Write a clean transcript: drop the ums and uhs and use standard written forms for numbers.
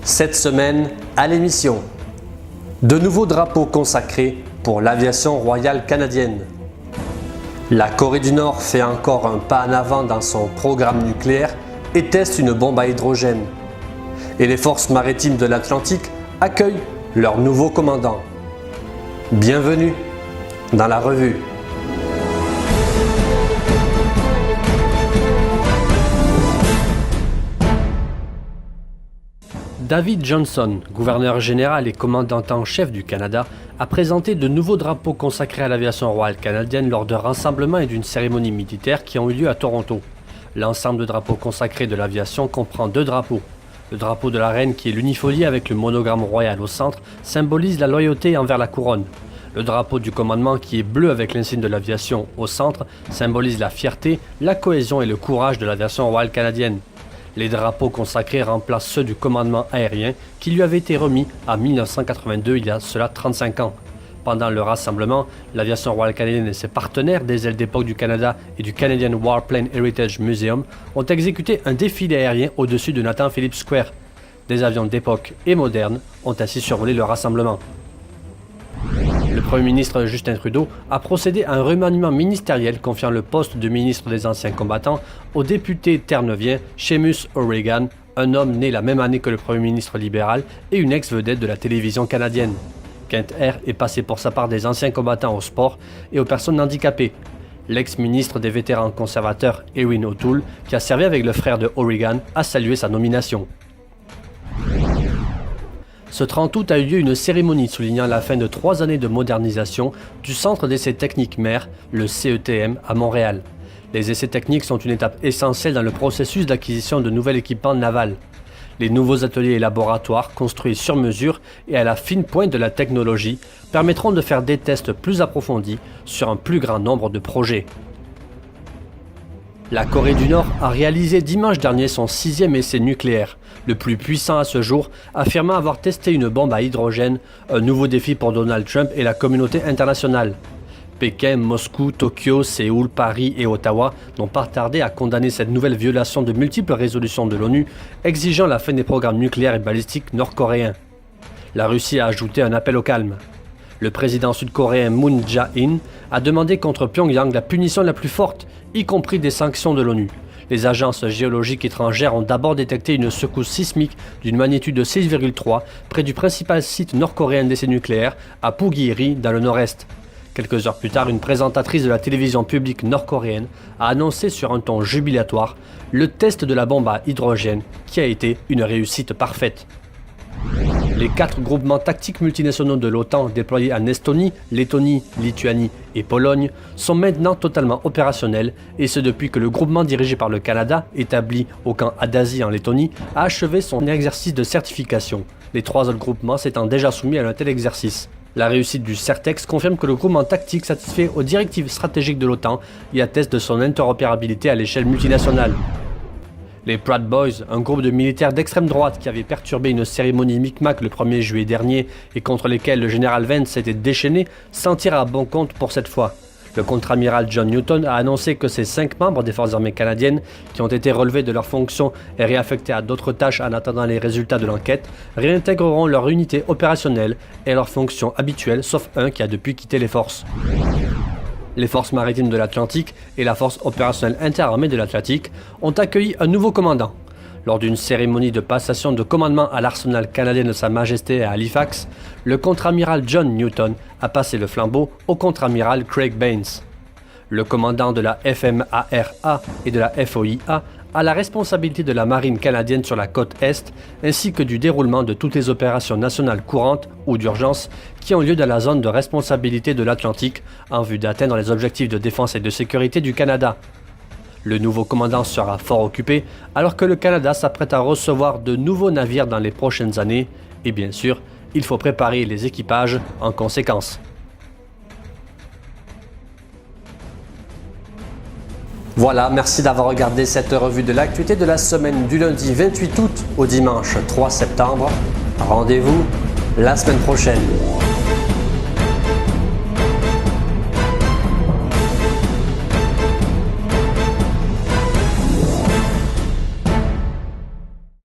Cette semaine, à l'émission, de nouveaux drapeaux consacrés pour l'aviation royale canadienne. La Corée du Nord fait encore un pas en avant dans son programme nucléaire et teste une bombe à hydrogène. Et les forces maritimes de l'Atlantique accueillent leur nouveau commandant. Bienvenue dans la revue. David Johnston, gouverneur général et commandant en chef du Canada, a présenté de nouveaux drapeaux consacrés à l'aviation royale canadienne lors d'un rassemblement et d'une cérémonie militaire qui ont eu lieu à Toronto. L'ensemble de drapeaux consacrés de l'aviation comprend 2 drapeaux. Le drapeau de la reine, qui est l'unifolie avec le monogramme royal au centre, symbolise la loyauté envers la couronne. Le drapeau du commandement, qui est bleu avec l'insigne de l'aviation au centre, symbolise la fierté, la cohésion et le courage de l'aviation royale canadienne. Les drapeaux consacrés remplacent ceux du commandement aérien qui lui avaient été remis en 1982, il y a cela 35 ans. Pendant le rassemblement, l'aviation royale canadienne et ses partenaires des ailes d'époque du Canada et du Canadian Warplane Heritage Museum ont exécuté un défilé aérien au-dessus de Nathan Phillips Square. Des avions d'époque et modernes ont ainsi survolé le rassemblement. Le Premier ministre Justin Trudeau a procédé à un remaniement ministériel confiant le poste de ministre des Anciens combattants au député terre-neuvien Seamus O'Regan, un homme né la même année que le Premier ministre libéral et une ex-vedette de la télévision canadienne. Kent Air est passé pour sa part des anciens combattants au sport et aux personnes handicapées. L'ex-ministre des vétérans conservateurs Erin O'Toole, qui a servi avec le frère de O'Regan, a salué sa nomination. Ce 30 août a eu lieu une cérémonie soulignant la fin de 3 années de modernisation du Centre d'essais techniques mer, le CETM, à Montréal. Les essais techniques sont une étape essentielle dans le processus d'acquisition de nouvel équipement naval. Les nouveaux ateliers et laboratoires, construits sur mesure et à la fine pointe de la technologie, permettront de faire des tests plus approfondis sur un plus grand nombre de projets. La Corée du Nord a réalisé dimanche dernier son 6e essai nucléaire, le plus puissant à ce jour, affirmant avoir testé une bombe à hydrogène, un nouveau défi pour Donald Trump et la communauté internationale. Pékin, Moscou, Tokyo, Séoul, Paris et Ottawa n'ont pas tardé à condamner cette nouvelle violation de multiples résolutions de l'ONU, exigeant la fin des programmes nucléaires et balistiques nord-coréens. La Russie a ajouté un appel au calme. Le président sud-coréen Moon Jae-in a demandé contre Pyongyang la punition la plus forte, y compris des sanctions de l'ONU. Les agences géologiques étrangères ont d'abord détecté une secousse sismique d'une magnitude de 6,3 près du principal site nord-coréen d'essais nucléaires, à Puggiri, dans le nord-est. Quelques heures plus tard, une présentatrice de la télévision publique nord-coréenne a annoncé sur un ton jubilatoire le test de la bombe à hydrogène, qui a été une réussite parfaite. Les 4 groupements tactiques multinationaux de l'OTAN déployés en Estonie, Lettonie, Lituanie et Pologne sont maintenant totalement opérationnels, et ce depuis que le groupement dirigé par le Canada, établi au camp Adasi en Lettonie, a achevé son exercice de certification, les 3 autres groupements s'étant déjà soumis à un tel exercice. La réussite du CERTEX confirme que le groupement tactique satisfait aux directives stratégiques de l'OTAN et atteste de son interopérabilité à l'échelle multinationale. Les Proud Boys, un groupe de militaires d'extrême droite qui avait perturbé une cérémonie Micmac le 1er juillet dernier et contre lesquels le général Vance s'était déchaîné, s'en tirent à bon compte pour cette fois. Le contre-amiral John Newton a annoncé que ces 5 membres des forces armées canadiennes, qui ont été relevés de leurs fonctions et réaffectés à d'autres tâches en attendant les résultats de l'enquête, réintégreront leur unité opérationnelle et leurs fonctions habituelles, sauf un qui a depuis quitté les forces. Les forces maritimes de l'Atlantique et la force opérationnelle interarmée de l'Atlantique ont accueilli un nouveau commandant. Lors d'une cérémonie de passation de commandement à l'arsenal canadien de Sa Majesté à Halifax, le contre-amiral John Newton a passé le flambeau au contre-amiral Craig Baines. Le commandant de la FMARA et de la FOIA a la responsabilité de la marine canadienne sur la côte Est, ainsi que du déroulement de toutes les opérations nationales courantes ou d'urgence qui ont lieu dans la zone de responsabilité de l'Atlantique en vue d'atteindre les objectifs de défense et de sécurité du Canada. Le nouveau commandant sera fort occupé alors que le Canada s'apprête à recevoir de nouveaux navires dans les prochaines années et bien sûr, il faut préparer les équipages en conséquence. Voilà, merci d'avoir regardé cette revue de l'actualité de la semaine du lundi 28 août au dimanche 3 septembre. Rendez-vous la semaine prochaine.